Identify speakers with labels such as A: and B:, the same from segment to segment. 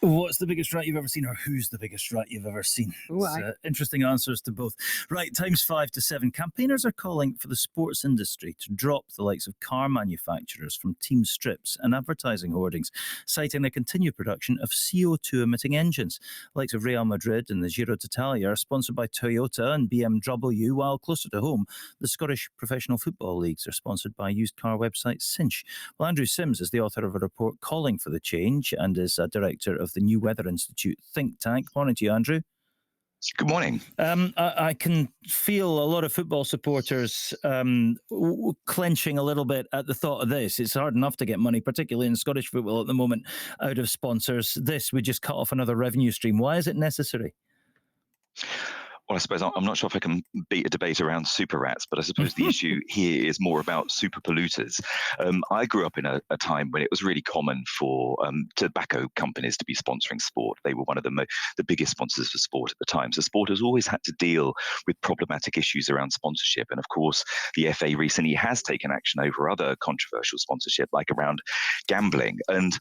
A: What's the biggest rat you've ever seen, or who's the biggest rat you've ever seen? Interesting answers to both. Right, times 5 to 7. Campaigners are calling for the sports industry to drop the likes of car manufacturers from team strips and advertising hoardings, citing the continued production of CO2 emitting engines. The likes of Real Madrid and the Giro d'Italia are sponsored by Toyota and BMW, while closer to home, the Scottish Professional Football Leagues are sponsored by used car website Cinch. Well, Andrew Sims is the author of a report calling for the change and is a director of the New Weather Institute think tank. Morning to you, Andrew.
B: Good morning.
A: I can feel a lot of football supporters clenching a little bit at the thought of this. It's hard enough to get money, particularly in Scottish football at the moment, out of sponsors. This would just cut off another revenue stream. Why is it necessary?
B: Well, I suppose I'm not sure if I can beat a debate around super rats, but I suppose the issue here is more about super polluters. I grew up in a time when it was really common for tobacco companies to be sponsoring sport. They were one of the biggest sponsors for sport at the time. So sport has always had to deal with problematic issues around sponsorship. And of course, the FA recently has taken action over other controversial sponsorship, like around gambling. And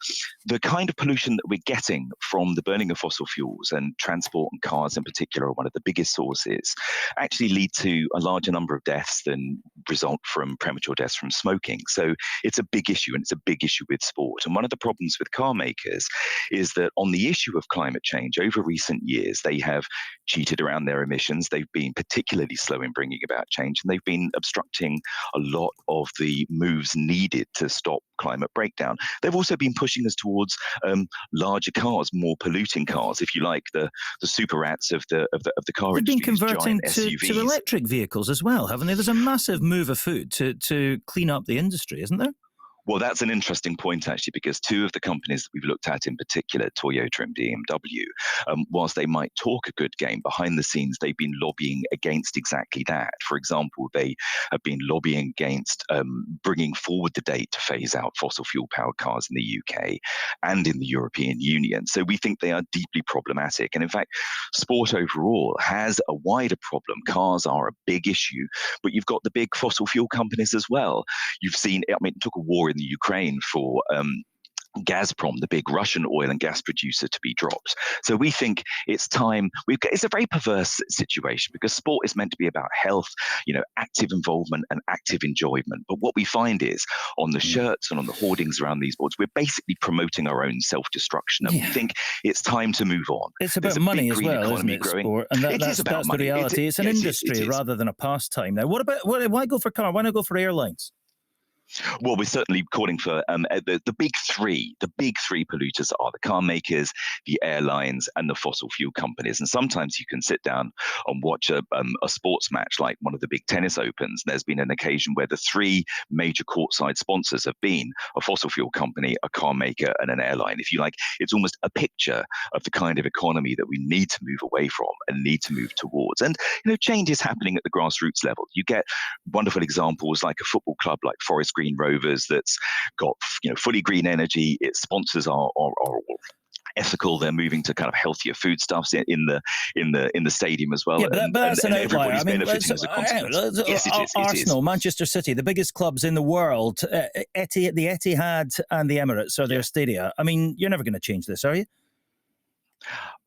B: the kind of pollution that we're getting from the burning of fossil fuels, and transport and cars in particular are one of the biggest sources, actually lead to a larger number of deaths than result from premature deaths from smoking. So it's a big issue, and it's a big issue with sport. And one of the problems with car makers is that on the issue of climate change, over recent years, they have cheated around their emissions. They've been particularly slow in bringing about change, and they've been obstructing a lot of the moves needed to stop climate breakdown. They've also been pushing us towards larger cars, more polluting cars, if you like, the super rats of the car
A: industry.
B: They've been
A: converting to electric vehicles as well, haven't they? There's a massive move afoot to clean up the industry, isn't there?
B: Well, that's an interesting point, actually, because two of the companies that we've looked at in particular, Toyota and BMW, whilst they might talk a good game, behind the scenes, they've been lobbying against exactly that. For example, they have been lobbying against bringing forward the date to phase out fossil fuel-powered cars in the UK and in the European Union. So we think they are deeply problematic. And in fact, sport overall has a wider problem. Cars are a big issue, but you've got the big fossil fuel companies as well. You've seen, it took a war in the Ukraine for Gazprom, the big Russian oil and gas producer, to be dropped. So we think it's time. It's a very perverse situation because sport is meant to be about health, active involvement and active enjoyment. But what we find is on the shirts and on the hoardings around these boards, we're basically promoting our own self-destruction. And we think it's time to move on.
A: It's about money as well, isn't it?
B: Growing.
A: Sport, and that's the reality. It's an industry rather than a pastime. Now, why go for car? Why not go for airlines?
B: Well, we're certainly calling for the big three. The big three polluters are the car makers, the airlines, and the fossil fuel companies. And sometimes you can sit down and watch a sports match like one of the big tennis opens. There's been an occasion where the three major courtside sponsors have been a fossil fuel company, a car maker, and an airline. If you like, it's almost a picture of the kind of economy that we need to move away from and need to move towards. And change is happening at the grassroots level. You get wonderful examples like a football club like Forest Green Rovers that's got fully green energy. Its sponsors are ethical. They're moving to kind of healthier foodstuffs in the stadium as well.
A: Yeah, but that's an outlier.
B: Benefiting as a consequence. Yes, it is.
A: Arsenal, Manchester City, the biggest clubs in the world, the Etihad and the Emirates are their stadia. You're never going to change this, are you?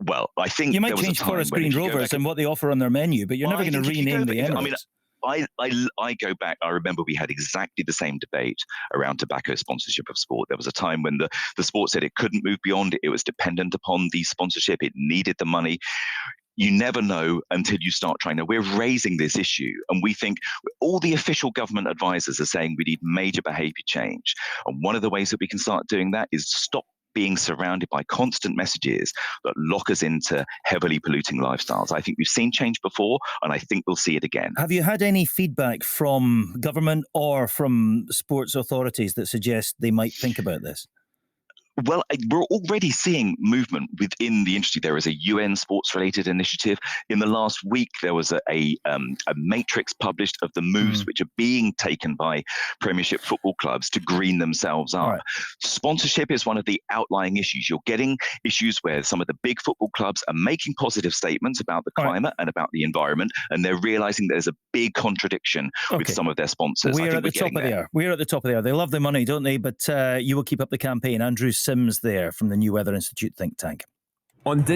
B: Well, I think
A: you might change Forest Green Rovers and what they offer on their menu, but you're never going to rename the Emirates.
B: I go back. I remember we had exactly the same debate around tobacco sponsorship of sport. There was a time when the sport said it couldn't move beyond it. It was dependent upon the sponsorship. It needed the money. You never know until you start trying. Now, we're raising this issue, and we think all the official government advisors are saying we need major behavior change. And one of the ways that we can start doing that is stop being surrounded by constant messages that lock us into heavily polluting lifestyles. I think we've seen change before, and I think we'll see it again.
A: Have you had any feedback from government or from sports authorities that suggest they might think about this?
B: Well, we're already seeing movement within the industry. There is a UN sports-related initiative. In the last week, there was a matrix published of the moves which are being taken by Premiership football clubs to green themselves up. Right. Sponsorship is one of the outlying issues. You're getting issues where some of the big football clubs are making positive statements about the climate and about the environment, and they're realizing there's a big contradiction with some of their sponsors.
A: We're at the top of the hour. We're at the top of the hour. They love the money, don't they? But you will keep up the campaign. Andrew Sims there from the New Weather Institute think tank.
C: On